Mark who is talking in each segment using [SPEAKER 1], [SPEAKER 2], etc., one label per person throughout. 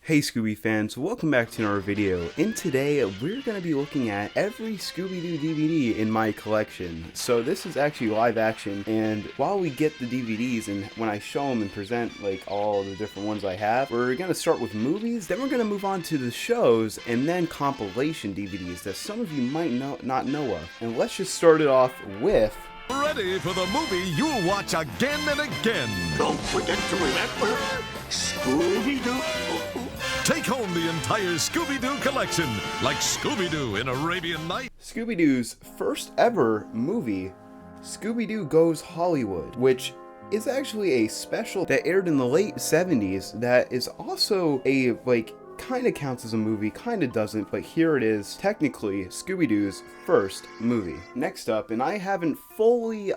[SPEAKER 1] Hey Scooby fans, welcome back to another video, and today we're going to be looking at every Scooby Doo DVD in my collection. So this is actually live action, and while we get the DVDs and when I show them and present like all the different ones I have, we're going to start with movies, then we're going to move on to the shows, and then compilation DVDs that some of you might not know of. And let's just start it off with...
[SPEAKER 2] Ready for the movie you'll watch again and again.
[SPEAKER 3] Don't forget to remember Scooby Doo.
[SPEAKER 2] Take home the entire Scooby Doo collection, like Scooby Doo in Arabian Nights.
[SPEAKER 1] Scooby Doo's first ever movie, Scooby Doo Goes Hollywood, which is actually a special that aired in the late 70s that is also a, kind of counts as a movie, kind of doesn't, but here it is, technically Scooby-Doo's first movie. Next up, and I haven't fully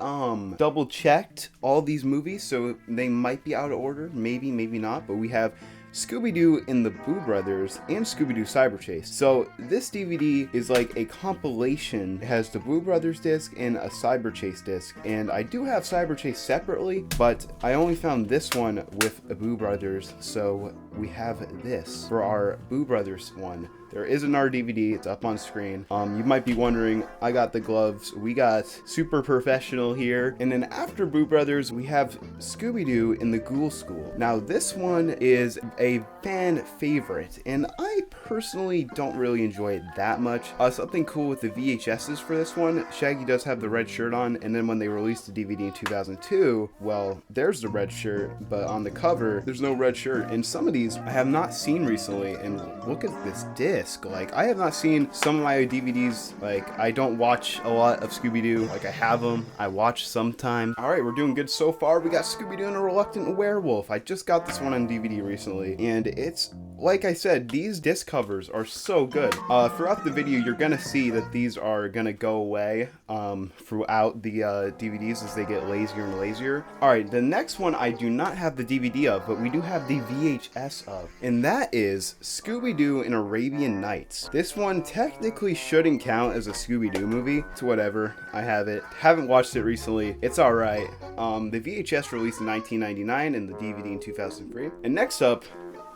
[SPEAKER 1] double checked all these movies, so they might be out of order, maybe not, but we have Scooby-Doo and the Boo Brothers and Scooby-Doo Cyber Chase. So this DVD is like a compilation. It has the Boo Brothers disc and a Cyber Chase disc, and I do have Cyber Chase separately, but I only found this one with the Boo Brothers, so we have this for our Boo Brothers one. There is another DVD, it's up on screen. You might be wondering, I got the gloves, we got Super Professional here, and then after Boo Brothers, we have Scooby-Doo in the Ghoul School. Now this one is a fan favorite, and I personally don't really enjoy it that much. Something cool with the VHSs for this one, Shaggy does have the red shirt on, and then when they released the DVD in 2002, well, there's the red shirt, but on the cover, there's no red shirt, and some of these I have not seen recently, and look at this disc. Like, I have not seen some of my DVDs. Like, I don't watch a lot of Scooby-Doo. Like, I have them, I watch sometimes. Alright, we're doing good so far. We got Scooby-Doo and a Reluctant Werewolf. I just got this one on DVD recently, and it's, like I said, these disc covers are so good. Throughout the video, you're gonna see that these are gonna go away throughout the DVDs as they get lazier and lazier. Alright, the next one I do not have the DVD of, but we do have the VHS of, and that is Scooby-Doo in Arabian Nights. This one technically shouldn't count as a Scooby-Doo movie. It's whatever. I have it. Haven't watched it recently. It's alright. The VHS released in 1999 and the DVD in 2003. And next up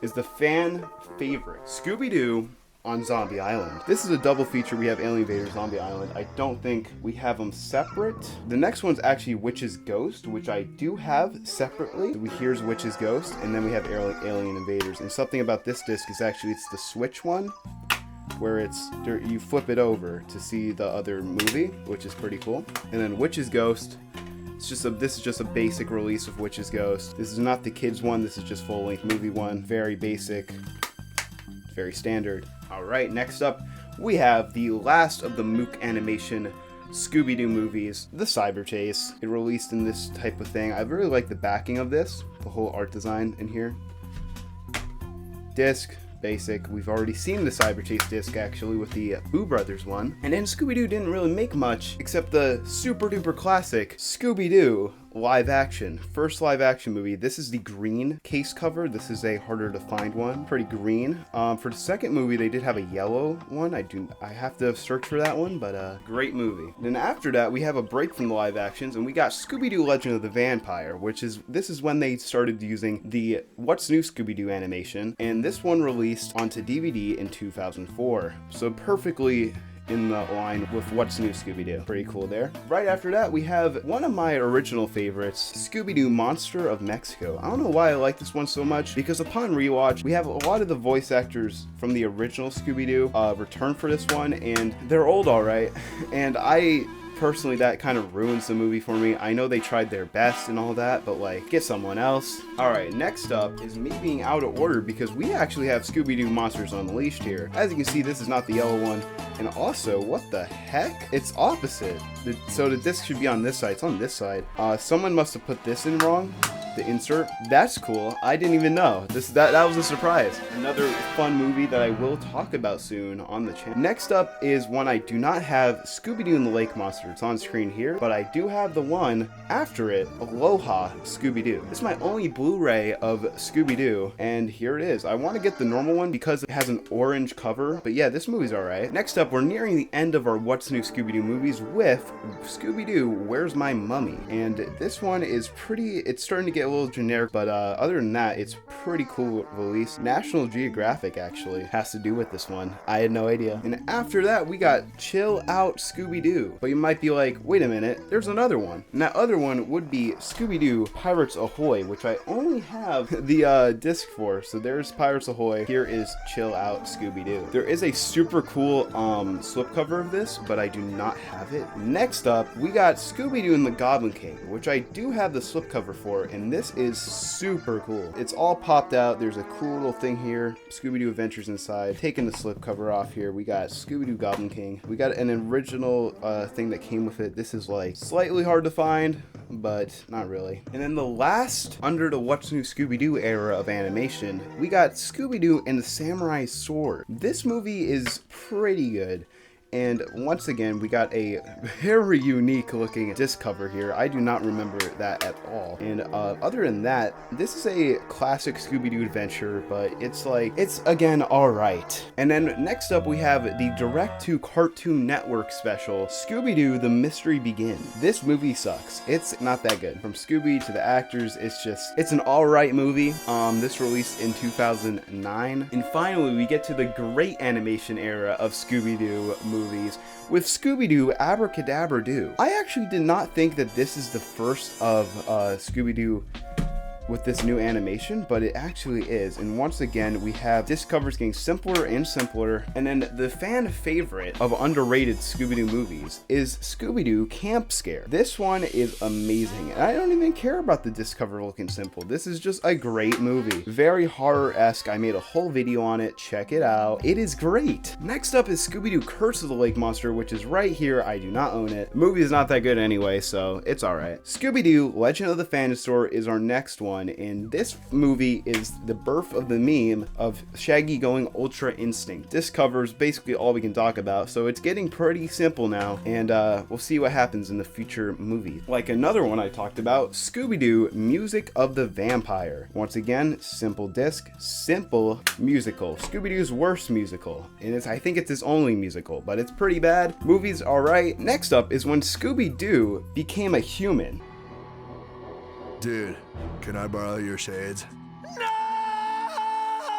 [SPEAKER 1] is the fan favorite, Scooby-Doo on Zombie Island. This is a double feature. We have Alien Invaders, Zombie Island. I don't think we have them separate. The next one's actually Witch's Ghost, which I do have separately. Here's Witch's Ghost, and then we have Alien Invaders. And something about this disc is actually it's the Switch one, where you flip it over to see the other movie, which is pretty cool. And then Witch's Ghost. This is just a basic release of Witch's Ghost. This is not the kids one. This is just full-length movie one. Very basic, very standard. All right, next up, we have the last of the Mook Animation Scooby-Doo movies, the Cyber Chase. It released in this type of thing. I really like the backing of this, the whole art design in here. Disc, basic. We've already seen the Cyber Chase disc actually with the Boo Brothers one. And then Scooby-Doo didn't really make much except the super duper classic Scooby-Doo live action, first live action movie. This is the green case cover. This is a harder to find one, pretty green. For the second movie they did have a yellow one. I have to search for that one, but great movie. Then after that we have a break from the live actions and we got Scooby-Doo Legend of the Vampire, this is when they started using the What's New Scooby-Doo animation, and this one released onto DVD in 2004, so perfectly in the line with What's New Scooby-Doo. Pretty cool there. Right after that, we have one of my original favorites, Scooby-Doo Monster of Mexico. I don't know why I like this one so much, because upon rewatch, we have a lot of the voice actors from the original Scooby-Doo return for this one, and they're old alright, and personally, that kind of ruins the movie for me. I know they tried their best and all that, but get someone else. Alright, next up is me being out of order because we actually have Scooby-Doo Monsters Unleashed here. As you can see, this is not the yellow one. And also, what the heck? It's opposite. So the disc should be on this side. It's on this side. Someone must have put this in wrong. The insert. That's cool. I didn't even know. That was a surprise. Another fun movie that I will talk about soon on the channel. Next up is one I do not have, Scooby-Doo and the Lake Monster. It's on screen here, but I do have the one after it, Aloha Scooby-Doo. This is my only Blu-ray of Scooby-Doo, and here it is. I want to get the normal one because it has an orange cover, but yeah, this movie's alright. Next up, we're nearing the end of our What's New Scooby-Doo movies with Scooby-Doo, Where's My Mummy? And this one is it's starting to get get a little generic, but other than that, it's pretty cool release. National Geographic actually has to do with this one. I had no idea. And after that, we got Chill Out Scooby Doo. But you might be like, wait a minute, there's another one. And that other one would be Scooby Doo Pirates Ahoy, which I only have the disc for. So there's Pirates Ahoy. Here is Chill Out Scooby Doo. There is a super cool slipcover of this, but I do not have it. Next up, we got Scooby Doo and the Goblin King, which I do have the slipcover for, and this is super cool. It's all popped out. There's a cool little thing here, Scooby Doo Adventures inside. Taking the slipcover off here, we got Scooby Doo Goblin King. We got an original thing that came with it. This is like slightly hard to find, but not really. And then the last under the What's New Scooby Doo era of animation, we got Scooby Doo and the Samurai Sword. This movie is pretty good. And once again, we got a very unique looking disc cover here. I do not remember that at all. And other than that, this is a classic Scooby-Doo adventure, but it's again, all right. And then next up, we have the direct-to Cartoon Network special, Scooby-Doo, The Mystery Begins. This movie sucks. It's not that good. From Scooby to the actors, it's an all right movie. This released in 2009. And finally, we get to the great animation era of Scooby-Doo movies with Scooby-Doo Abracadabra Doo. I actually did not think that this is the first of Scooby-Doo with this new animation, but it actually is. And once again, we have disc covers getting simpler and simpler. And then the fan favorite of underrated Scooby-Doo movies is Scooby-Doo Camp Scare. This one is amazing, and I don't even care about the disc cover looking simple. This is just a great movie. Very horror-esque. I made a whole video on it. Check it out. It is great. Next up is Scooby-Doo Curse of the Lake Monster, which is right here. I do not own it. The movie is not that good anyway, so it's alright. Scooby-Doo Legend of the Phantastor is our next one. And this movie is the birth of the meme of Shaggy going Ultra Instinct. This covers basically all we can talk about, so it's getting pretty simple now, and we'll see what happens in the future movies. Like another one I talked about, Scooby-Doo Music of the Vampire. Once again, simple disc, simple musical. Scooby-Doo's worst musical, and I think it's his only musical, but it's pretty bad. Movie's alright. Next up is when Scooby-Doo became a human.
[SPEAKER 4] Dude, can I borrow your shades?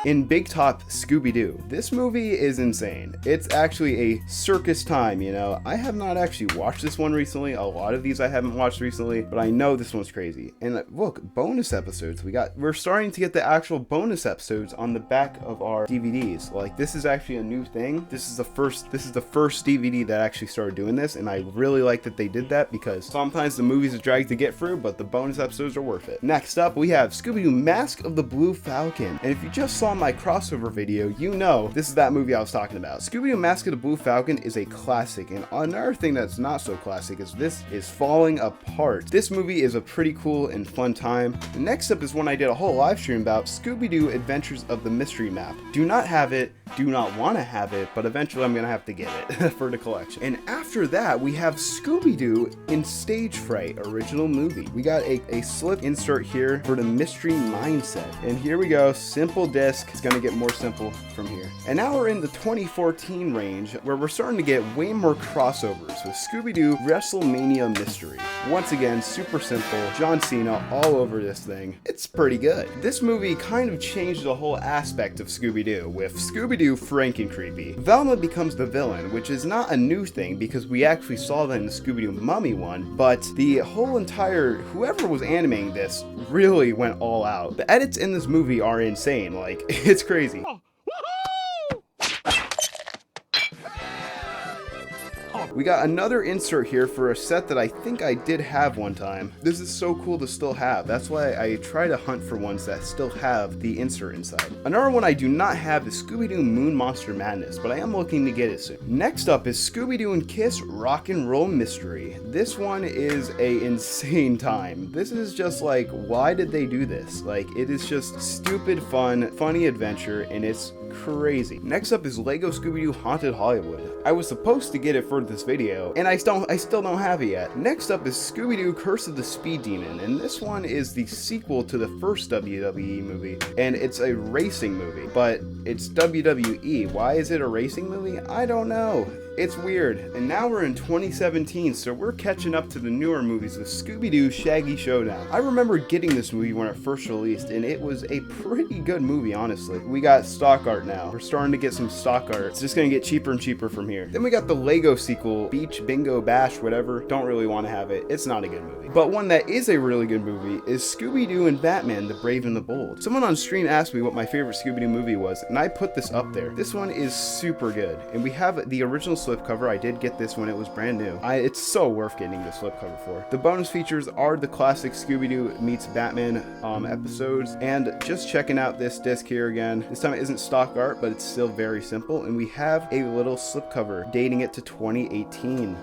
[SPEAKER 1] In Big Top Scooby-Doo. This movie is insane. It's actually a circus time, you know. I have not actually watched this one recently. A lot of these I haven't watched recently, but I know this one's crazy. And look, bonus episodes. We're starting to get the actual bonus episodes on the back of our DVDs. Like, this is actually a new thing. This is the first DVD that actually started doing this, and I really like that they did that because sometimes the movies are dragged to get through, but the bonus episodes are worth it. Next up, we have Scooby-Doo Mask of the Blue Falcon. And if you just saw my crossover video, you know this is that movie I was talking about. Scooby-Doo Mask of the Blue Falcon is a classic, and another thing that's not so classic is this is falling apart. This movie is a pretty cool and fun time. Next up is one I did a whole live stream about, Scooby-Doo Adventures of the Mystery Map. Do not have it, do not want to have it, but eventually I'm gonna have to get it for the collection. And after that, we have Scooby-Doo in Stage Fright original movie. We got a slip insert here for the Mystery Mindset, and here we go, simple disc. It's gonna get more simple from here. And now we're in the 2014 range, where we're starting to get way more crossovers with Scooby-Doo WrestleMania Mystery. Once again, super simple, John Cena all over this thing. It's pretty good. This movie kind of changed the whole aspect of Scooby-Doo, with Scooby-Doo Franken-Creepy. Velma becomes the villain, which is not a new thing because we actually saw that in the Scooby-Doo Mummy one, but the whole entire, whoever was animating this really went all out. The edits in this movie are insane, like, it's crazy. We got another insert here for a set that I think I did have one time. This is so cool to still have. That's why I try to hunt for ones that still have the insert inside. Another one I do not have is Scooby-Doo Moon Monster Madness, but I am looking to get it soon. Next up is Scooby-Doo and Kiss Rock and Roll Mystery. This one is a insane time. This is just like, why did they do this? Like, it is just stupid fun, funny adventure, and it's crazy. Next up is Lego Scooby-Doo Haunted Hollywood. I was supposed to get it for this video, and I still don't have it yet. Next up is Scooby-Doo Curse of the Speed Demon, and this one is the sequel to the first WWE movie, and it's a racing movie, but it's WWE. Why is it a racing movie? I don't know. It's weird. And now we're in 2017, so we're catching up to the newer movies with Scooby Doo Shaggy Showdown. I remember getting this movie when it first released, and it was a pretty good movie, honestly. We got stock art now. We're starting to get some stock art. It's just gonna get cheaper and cheaper from here. Then we got the Lego sequel, Beach Bingo Bash, whatever. Don't really want to have it. It's not a good movie. But one that is a really good movie is Scooby Doo and Batman, The Brave and the Bold. Someone on stream asked me what my favorite Scooby Doo movie was, and I put this up there. This one is super good, and we have the original slipcover. I did get this when it was brand new. It's so worth getting the slipcover for. The bonus features are the classic Scooby Doo meets Batman episodes, and just checking out this disc here again. This time it isn't stock art, but it's still very simple, and we have a little slipcover dating it to 2018.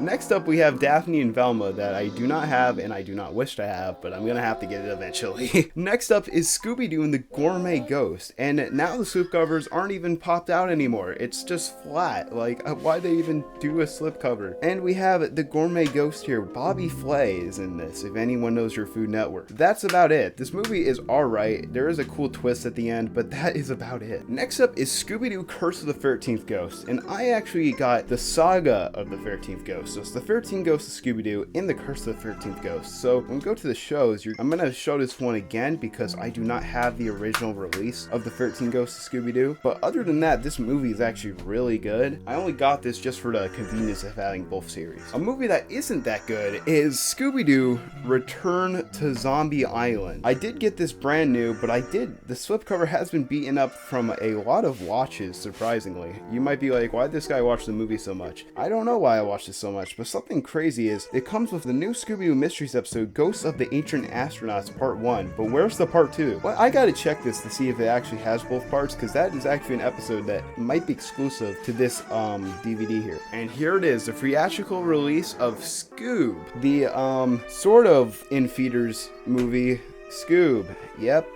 [SPEAKER 1] Next up we have Daphne and Velma that I do not have and I do not wish to have, but I'm gonna have to get it eventually. Next up is Scooby Doo and the Gourmet Ghost, and now the slipcovers aren't even popped out anymore. It's just flat. Like, why'd they even do a slipcover? And we have the Gourmet Ghost here. Bobby Flay is in this, if anyone knows your Food Network. That's about it. This movie is alright. There is a cool twist at the end, but that is about it. Next up is Scooby Doo Curse of the 13th Ghost, and I actually got the Saga of the 13th Ghost. So it's the 13 Ghosts of Scooby Doo in the Curse of the 13th Ghost. So when we go to the shows, I'm gonna show this one again because I do not have the original release of the 13 Ghosts of Scooby Doo. But other than that, this movie is actually really good. I only got this just for the convenience of having both series. A movie that isn't that good is Scooby Doo Return to Zombie Island. I did get this brand new, but the slipcover has been beaten up from a lot of watches, surprisingly. You might be like, why did this guy watch the movie so much? I don't know why I watched this so much, but something crazy is it comes with the new Scooby Doo Mysteries episode, Ghosts of the Ancient Astronauts Part 1, but where's the Part 2? Well, I gotta check this to see if it actually has both parts, because that is actually an episode that might be exclusive to this DVD here. And here it is, the theatrical release of Scoob, the sort of in feeders movie. Scoob, yep.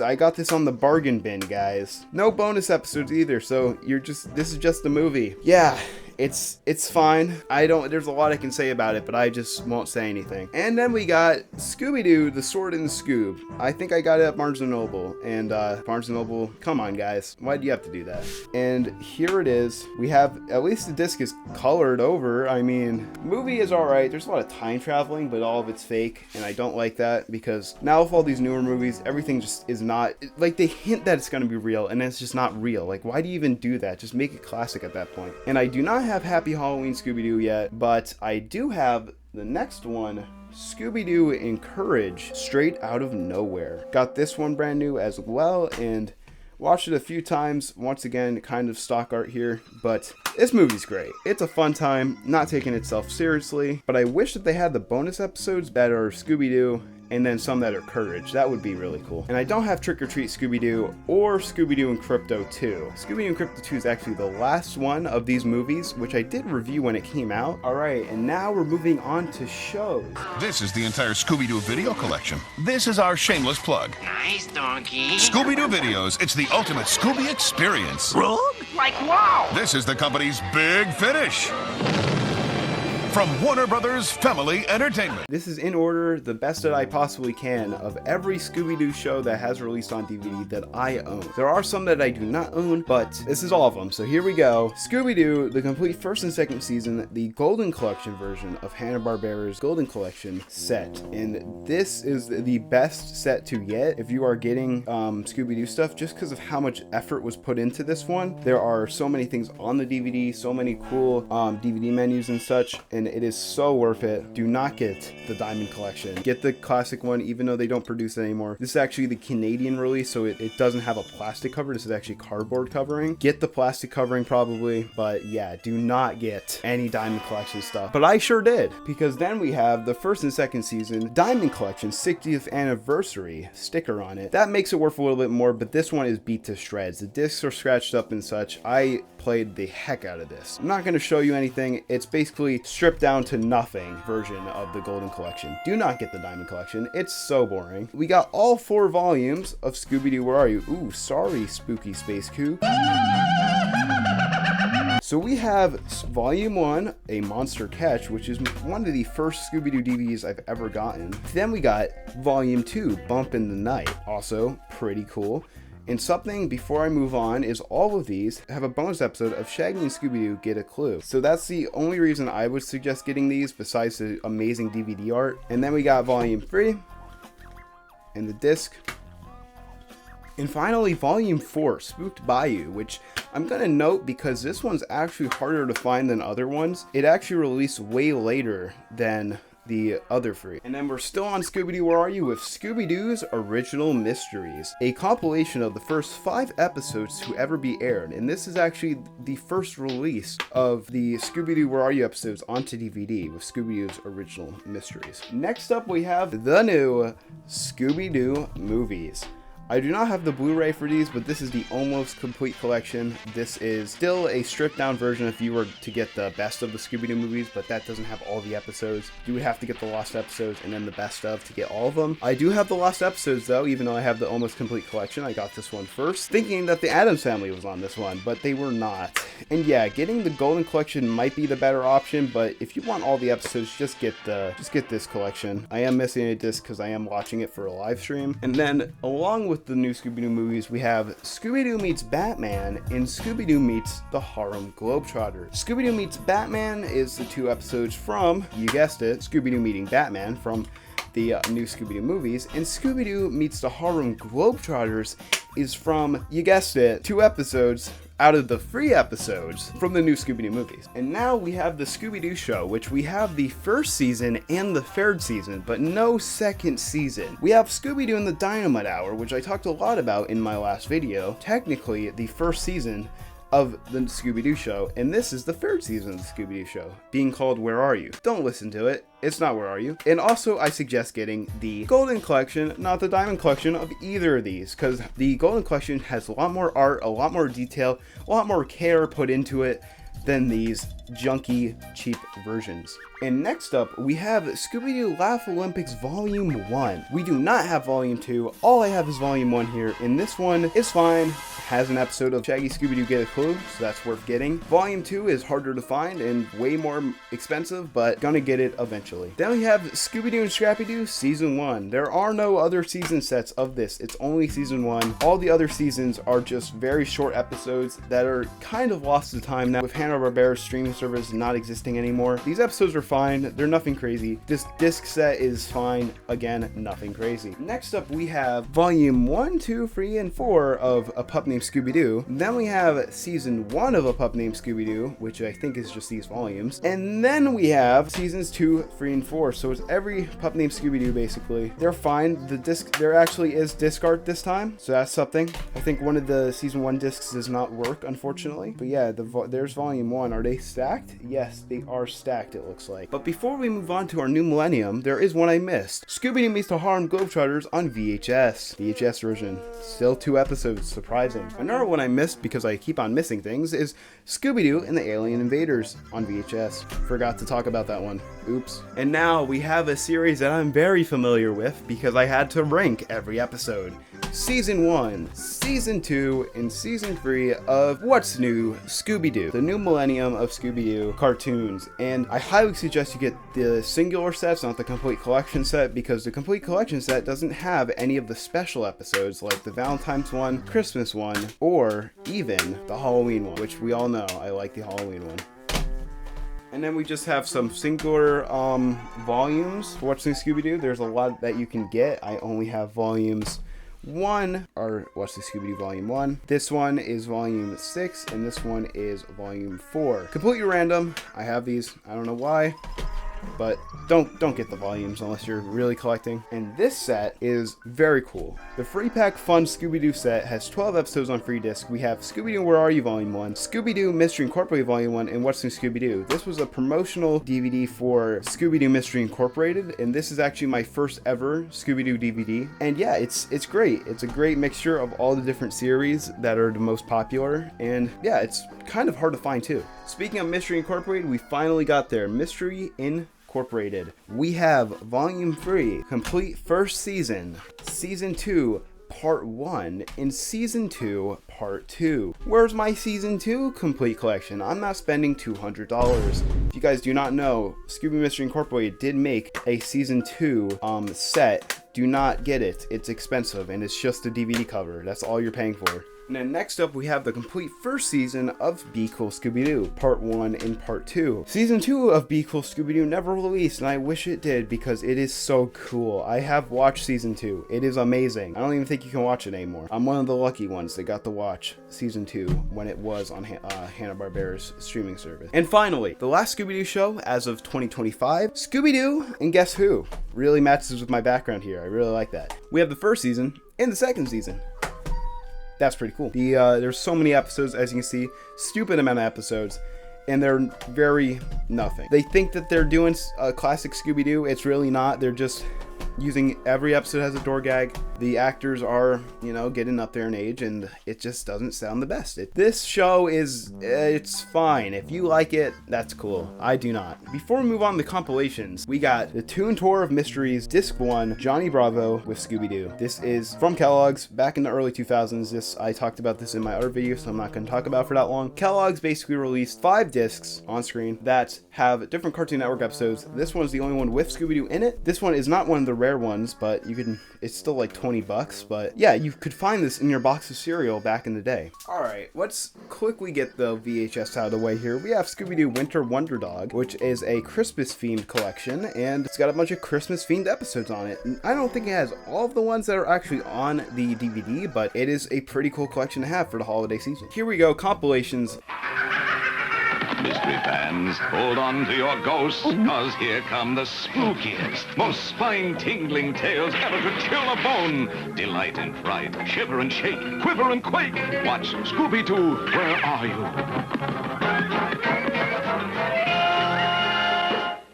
[SPEAKER 1] I got this on the bargain bin, guys. No bonus episodes either, so this is just the movie. Yeah. It's fine. There's a lot I can say about it, but I just won't say anything. And then we got Scooby Doo, The Sword and the Scoob. I think I got it at Barnes & Noble. And Barnes & Noble, come on guys. Why do you have to do that? And here it is. We have, at least the disc is colored over. I mean, movie is alright. There's a lot of time traveling, but all of it's fake. And I don't like that because now with all these newer movies, everything just is not, like they hint that it's going to be real and it's just not real. Like, why do you even do that? Just make it classic at that point. And I do not have Happy Halloween Scooby-Doo yet, but I do have the next one, Scooby-Doo and Courage, Straight Out of Nowhere. Got this one brand new as well, and watched it a few times. Once again, kind of stock art here, but this movie's great. It's a fun time, not taking itself seriously, but I wish that they had the bonus episodes that are Scooby-Doo and then some that are Courage. That would be really cool. And I don't have Trick or Treat Scooby-Doo or Scooby-Doo and Crypto 2. Scooby-Doo and Crypto 2 is actually the last one of these movies, which I did review when it came out. Alright, and now we're moving on to shows.
[SPEAKER 5] This is the entire Scooby-Doo video collection. This is our shameless plug.
[SPEAKER 3] Nice, donkey.
[SPEAKER 5] Scooby-Doo videos, it's the ultimate Scooby experience.
[SPEAKER 3] Rogue? Like wow.
[SPEAKER 5] This is the company's big finish. From Warner Brothers Family Entertainment.
[SPEAKER 1] This is in order, the best that I possibly can of every Scooby-Doo show that has released on DVD that I own. There are some that I do not own, but this is all of them. So here we go. Scooby-Doo, the complete first and second season, the Golden Collection version of Hanna-Barbera's Golden Collection set. And this is the best set to get if you are getting Scooby-Doo stuff, just because of how much effort was put into this one. There are so many things on the DVD, so many cool DVD menus and such, and it is so worth it. Do not get the Diamond Collection. Get the classic one, even though they don't produce it anymore. This is actually the Canadian release, so it doesn't have a plastic cover. This is actually cardboard covering. Get the plastic covering probably, but yeah, do not get any Diamond Collection stuff. But I sure did, because then we have the first and second season Diamond Collection 60th anniversary sticker on it. That makes it worth a little bit more, but this one is beat to shreds. The discs are scratched up and such. I played the heck out of this. I'm not going to show you anything. It's basically stripped down to nothing version of the Golden Collection. Do not get the Diamond Collection. It's so boring. We got all 4 volumes of Scooby-Doo, Where Are You? Ooh, sorry, Spooky Space Kook. So we have Volume 1, A Monster Catch, which is one of the first Scooby-Doo DVDs I've ever gotten. Then we got Volume 2, Bump in the Night. Also, pretty cool. And something before I move on is all of these have a bonus episode of Shaggy and Scooby-Doo Get a Clue. So that's the only reason I would suggest getting these besides the amazing DVD art. And then we got volume 3 and the disc. And finally, Volume 4, Spooked Bayou, which I'm going to note because this one's actually harder to find than other ones. It actually released way later than the other 3. And then we're still on Scooby-Doo Where Are You with Scooby-Doo's Original Mysteries, a compilation of the first 5 episodes to ever be aired. And this is actually the first release of the Scooby-Doo Where Are You episodes onto DVD with Scooby-Doo's Original Mysteries. Next up, we have the new Scooby-Doo movies. I do not have the Blu-ray for these, but this is the almost complete collection. This is still a stripped down version if you were to get the best of the Scooby-Doo movies, but that doesn't have all the episodes. You would have to get the lost episodes and then the best of to get all of them. I do have the lost episodes though, even though I have the almost complete collection. I got this one first, thinking that the Addams Family was on this one, but they were not. And yeah, getting the Golden Collection might be the better option, but if you want all the episodes, just get this collection. I am missing a disc because I am watching it for a live stream. And then along with the new Scooby-Doo movies, we have Scooby-Doo Meets Batman and Scooby-Doo Meets the Harlem Globetrotters. Scooby-Doo Meets Batman is the 2 episodes from, you guessed it, Scooby-Doo Meeting Batman from the new Scooby-Doo movies, and Scooby-Doo Meets the Harlem Globetrotters is from, you guessed it, 2 episodes out of the 3 episodes from the new Scooby-Doo movies. And now we have the Scooby-Doo show, which we have the 1st season and the 3rd season, but no 2nd season. We have Scooby-Doo and the Dynamite Hour, which I talked a lot about in my last video. Technically, the 1st season of the Scooby-Doo show, and this is the 3rd season of the Scooby-Doo show, being called Where Are You? Don't listen to it. It's not Where Are You? And also, I suggest getting the Golden Collection, not the Diamond Collection of either of these, because the Golden Collection has a lot more art, a lot more detail, a lot more care put into it than these junky, cheap versions. And next up, we have Scooby-Doo Laugh Olympics Volume 1. We do not have Volume 2. All I have is Volume 1 here, and this one is fine. Has an episode of Shaggy Scooby-Doo Get a Clue, so that's worth getting. Volume 2 is harder to find and way more expensive, but gonna get it eventually. Then we have Scooby-Doo and Scrappy-Doo Season 1. There are no other season sets of this. It's only Season 1. All the other seasons are just very short episodes that are kind of lost to time now with Hanna-Barbera's streaming service not existing anymore. These episodes are fine. They're nothing crazy. This disc set is fine. Again, nothing crazy. Next up, we have Volume 1, 2, 3, and 4 of A Pup Named Scooby-Doo. Then we have Season 1 of A Pup Named Scooby-Doo, which I think is just these volumes. And then we have Seasons 2, 3, and 4. So it's every Pup Named Scooby-Doo, basically. They're fine. The disc, there actually is disc art this time, so that's something. I think one of the Season 1 discs does not work, unfortunately. But yeah, there's Volume 1. Are they stacked? Yes, they are stacked, it looks like. But before we move on to our new millennium, there is one I missed. Scooby-Doo Meets the Harlem Globetrotters on VHS. VHS version. Still 2 episodes, surprising. Another one I missed, because I keep on missing things, is Scooby-Doo and the Alien Invaders on VHS. Forgot to talk about that one. Oops. And now we have a series that I'm very familiar with, because I had to rank every episode. Season 1, Season 2, and Season 3 of What's New? Scooby-Doo, the new millennium of Scooby-Doo cartoons. And I highly suggest you get the singular sets, not the complete collection set, because the complete collection set doesn't have any of the special episodes like the Valentine's one, Christmas one, or even the Halloween one, which we all know I like the Halloween one. And then we just have some singular volumes for What's New Scooby-Doo. There's a lot that you can get. I only have volumes 1 or What's the Scooby-Doo Volume 1. This one is Volume 6 and this one is Volume 4. Completely random. I have these. I don't know why. But don't get the volumes unless you're really collecting. And this set is very cool. The Free Pack Fun Scooby-Doo set has 12 episodes on free disc. We have Scooby-Doo Where Are You Volume 1, Scooby-Doo Mystery Incorporated Volume 1, and What's New Scooby-Doo. This was a promotional DVD for Scooby-Doo Mystery Incorporated, and this is actually my first ever Scooby-Doo DVD. And yeah, it's great. It's a great mixture of all the different series that are the most popular, and yeah, it's kind of hard to find too. Speaking of Mystery Incorporated, we finally got there. Mystery Incorporated. We have Volume 3, complete first season, Season 2, Part 1, and Season 2, Part 2. Where's my Season 2 complete collection? I'm not spending $200. If you guys do not know, Scooby Mystery Incorporated did make a Season 2 set do not get it. It's expensive, and it's just a DVD cover. That's all you're paying for. And then next up, we have the complete first season of Be Cool Scooby Doo, Part 1 and Part 2. Season 2 of Be Cool Scooby Doo never released, and I wish it did because it is so cool. I have watched Season 2. It is amazing. I don't even think you can watch it anymore. I'm one of the lucky ones that got to watch Season 2 when it was on Hanna-Barbera's streaming service. And finally, the last Scooby Doo show as of 2025, Scooby Doo and Guess Who. Really matches with my background here. I really like that. We have the first season and the second season. That's pretty cool. There's so many episodes, as you can see, stupid amount of episodes, and they're very nothing. They think that they're doing a classic Scooby-Doo. It's really not. They're just using every episode as a door gag. The actors are, you know, getting up there in age, and it just doesn't sound the best. This show is, it's fine. If you like it, that's cool. I do not. Before we move on to compilations, we got the Toon Tour of Mysteries, Disc 1, Johnny Bravo with Scooby-Doo. This is from Kellogg's back in the early 2000s. I talked about this in my other video, so I'm not going to talk about it for that long. Kellogg's basically released 5 discs on screen that have different Cartoon Network episodes. This one is the only one with Scooby-Doo in it. This one is not one of the rare ones, but you can, it's still like $20, but yeah, you could find this in your box of cereal back in the day. Alright, let's quickly get the VHS out of the way here. We have Scooby-Doo Winter Wonder Dog, which is a Christmas themed collection, and it's got a bunch of Christmas themed episodes on it. I don't think it has all of the ones that are actually on the DVD, but it is a pretty cool collection to have for the holiday season. Here we go, compilations.
[SPEAKER 6] Mystery fans, hold on to your ghosts, cause here come the spookiest, most spine-tingling tales ever to chill a bone. Delight and fright, shiver and shake, quiver and quake. Watch Scooby Doo, Where Are You?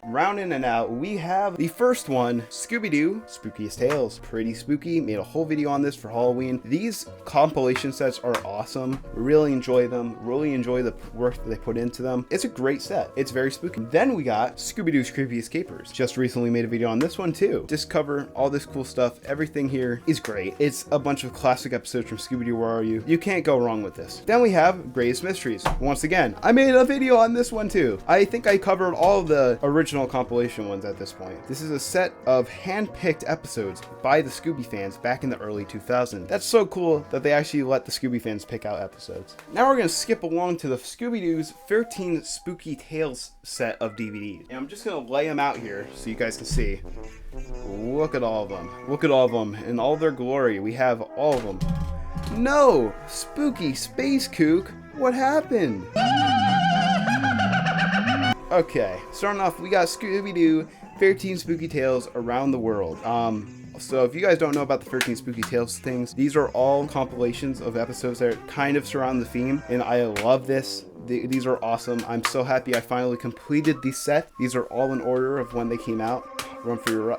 [SPEAKER 1] Rounding it out, we have the first one, Scooby-Doo, Spookiest Tales. Pretty spooky, made a whole video on this for Halloween. These compilation sets are awesome. Really enjoy them, really enjoy the work that they put into them. It's a great set, it's very spooky. Then we got Scooby-Doo's Creepiest Capers. Just recently made a video on this one too. Discover all this cool stuff, everything here is great. It's a bunch of classic episodes from Scooby-Doo, Where Are You? You can't go wrong with this. Then we have Greatest Mysteries. Once again, I made a video on this one too. I think I covered all of the original compilation ones at this point. This is a set of hand-picked episodes by the Scooby fans back in the early 2000s. That's so cool that they actually let the Scooby fans pick out episodes. Now we're going to skip along to the Scooby-Doo's 13 Spooky Tales set of DVDs. And I'm just going to lay them out here so you guys can see. Look at all of them. Look at all of them in all their glory. We have all of them. No! Spooky Space Kook! What happened? Okay, starting off, we got Scooby-Doo, 13 Spooky Tales Around the World. So if you guys don't know about the 13 Spooky Tales things, these are all compilations of episodes that kind of surround the theme, and I love this. These are awesome. I'm so happy I finally completed the set. These are all in order of when they came out. Run for Your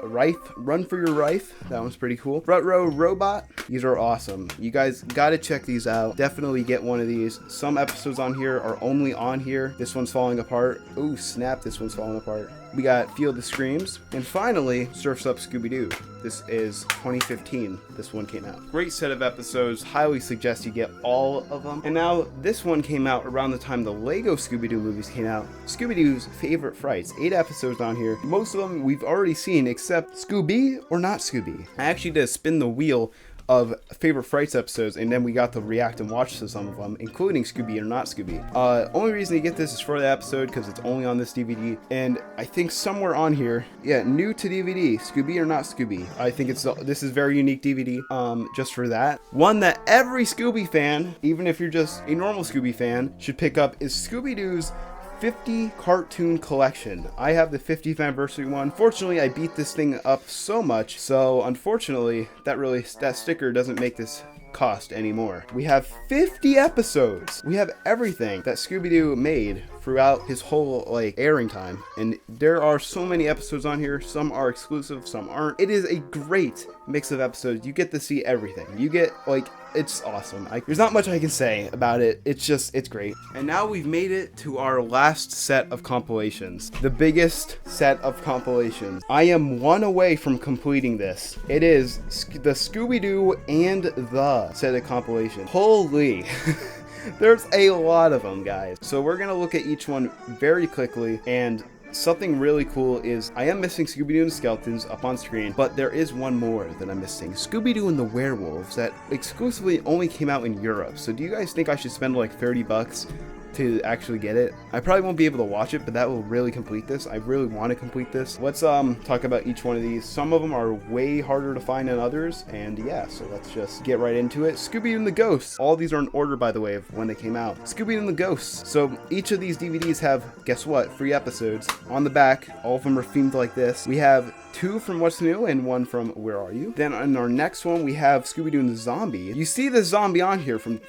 [SPEAKER 1] Rife. That one's pretty cool. Front Row Robot. These are awesome. You guys gotta check these out. Definitely get one of these. Some episodes on here are only on here. This one's falling apart. Ooh, snap, this one's falling apart. We got Field the Screams. And finally, Surf's Up Scooby-Doo. This is 2015. This one came out. Great set of episodes. Highly suggest you get all of them. And now, this one came out around the time the Lego Scooby-Doo movies came out. Scooby-Doo's Favorite Frights. 8 episodes on here. Most of them we've already seen, except Scooby or Not Scooby. I actually did a spin the wheel of Favorite Frights episodes, and then we got to react and watch to some of them, including Scooby or Not Scooby. Only reason you get this is for the episode, because it's only on this DVD, and I think somewhere on here, yeah, new to DVD, Scooby or Not Scooby. I think this is very unique DVD, just for that. One that every Scooby fan, even if you're just a normal Scooby fan, should pick up is Scooby-Doo's 50 cartoon collection. I have the 50th anniversary one. Fortunately, I beat this thing up so much, so unfortunately, that sticker doesn't make this cost anymore. We have 50 episodes. We have everything that Scooby-Doo made throughout his whole airing time, and there are so many episodes on here. Some are exclusive, some aren't. It is a great mix of episodes. You get to see everything. You get it's awesome. There's not much I can say about it. It's great. And now we've made it to our last set of compilations. The biggest set of compilations. I am one away from completing this. It is the Scooby-Doo and the set of compilations. Holy. There's a lot of them, guys. So we're going to look at each one very quickly and something really cool is I am missing Scooby-Doo and the Skeletons up on screen, but there is one more that I'm missing. Scooby-Doo and the Werewolves that exclusively only came out in Europe. So do you guys think I should spend like $30 to actually get it? I probably won't be able to watch it, but that will really complete this. I really want to complete this. Let's talk about each one of these. Some of them are way harder to find than others, and yeah, so let's just get right into it. Scooby and the Ghosts. All these are in order, by the way, of when they came out. Scooby and the Ghosts. So each of these DVDs have, guess what, 3 episodes. On the back, all of them are themed like this. We have 2 from What's New and 1 from Where Are You? Then on our next one, we have Scooby-Doo and the Zombie. You see the zombie on here from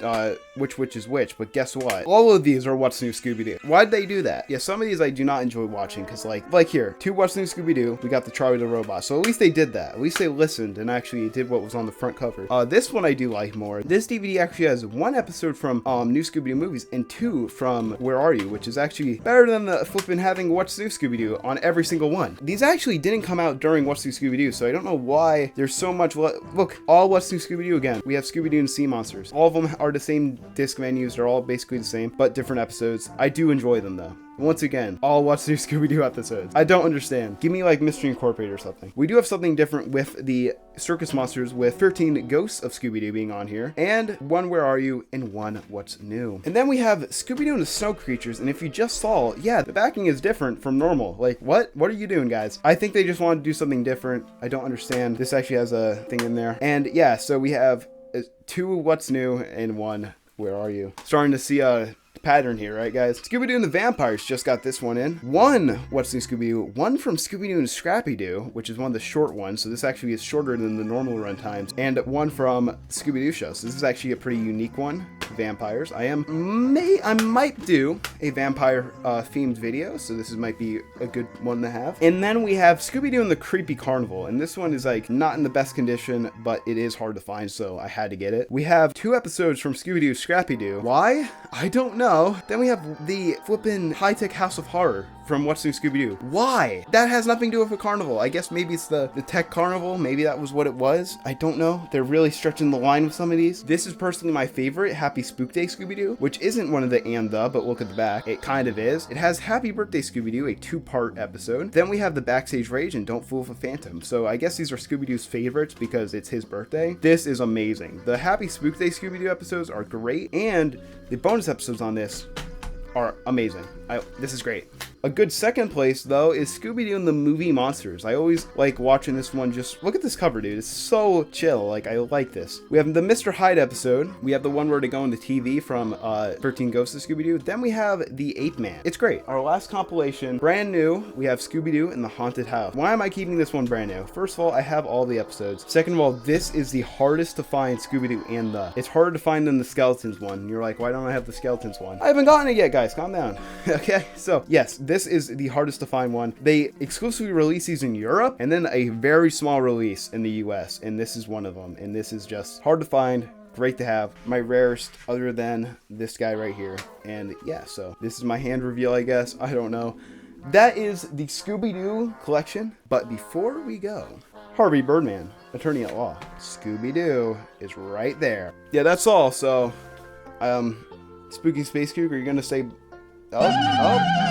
[SPEAKER 1] which is which, but guess what? All of these are What's New Scooby-Doo. Why'd they do that? Yeah, some of these I do not enjoy watching, because like here, 2 What's New Scooby-Doo, we got the Charlie the Robot. So at least they did that. At least they listened and actually did what was on the front cover. This one I do like more. This DVD actually has 1 episode from New Scooby-Doo movies and 2 from Where Are You, which is actually better than the flipping having What's New Scooby-Doo on every single one. These actually didn't come out during What's New Scooby-Doo, so I don't know why there's so much. Look, all What's New Scooby-Doo again. We have Scooby-Doo and Sea Monsters. All of them are the same disc menus. They're all basically the same, but different episodes. I do enjoy them though. Once again, all What's New Scooby-Doo episodes. I don't understand. Give me like Mystery Incorporated or something. We do have something different with the Circus Monsters, with 13 Ghosts of Scooby-Doo being on here, and 1 Where Are You and 1 What's New. And then we have Scooby-Doo and the Snow Creatures, and if you just saw, yeah, the backing is different from normal. Like, what are you doing, guys? I think they just wanted to do something different. I don't understand. This actually has a thing in there. And yeah, so we have 2 What's New and 1 Where Are You. Starting to see a pattern here, right, guys? Scooby-Doo and the Vampires just got this one in. 1 What's New Scooby-Doo, 1 from Scooby-Doo and Scrappy-Doo, which is one of the short ones, so this actually is shorter than the normal run times, and 1 from Scooby-Doo Shows. So this is actually a pretty unique one. Vampires. I might do a vampire themed video, so this might be a good one to have. And then we have Scooby-Doo and the Creepy Carnival, and this one is like not in the best condition, but it is hard to find, so I had to get it. We have 2 episodes from Scooby-Doo Scrappy-Doo. Why? I don't know. Then we have the flippin' high-tech House of Horror from What's New Scooby-Doo. Why? That has nothing to do with a carnival. I guess maybe it's the tech carnival. Maybe that was what it was. I don't know. They're really stretching the line with some of these. This is personally my favorite, Happy Spook Day Scooby-Doo, which isn't one of the and the, but look at the back. It kind of is. It has Happy Birthday Scooby-Doo, a 2-part episode. Then we have the Backstage Rage and Don't Fool with a Phantom. So I guess these are Scooby-Doo's favorites because it's his birthday. This is amazing. The Happy Spook Day Scooby-Doo episodes are great, and the bonus episodes on this are amazing. This is great. A good second place, though, is Scooby-Doo and the Movie Monsters. I always like watching this one. Just look at this cover, dude. It's so chill. Like, I like this. We have the Mr. Hyde episode. We have the one where they go on the TV from 13 Ghosts of Scooby-Doo. Then we have the Ape Man. It's great. Our last compilation, brand new, we have Scooby-Doo and the Haunted House. Why am I keeping this one brand new? First of all, I have all the episodes. Second of all, this is the hardest to find Scooby-Doo and the. It's harder to find than the Skeletons one. You're like, why don't I have the Skeletons one? I haven't gotten it yet, guys. Calm down. Okay, so yes, this is the hardest to find one. They exclusively release these in Europe, and then a very small release in the US, and this is one of them. And this is just hard to find, great to have, my rarest other than this guy right here. And yeah, so this is my hand reveal, I guess. I don't know. That is the Scooby-Doo collection. But before we go, Harvey Birdman, attorney at law, Scooby-Doo is right there. Yeah, that's all. So Spooky Space Cook, are you gonna say oh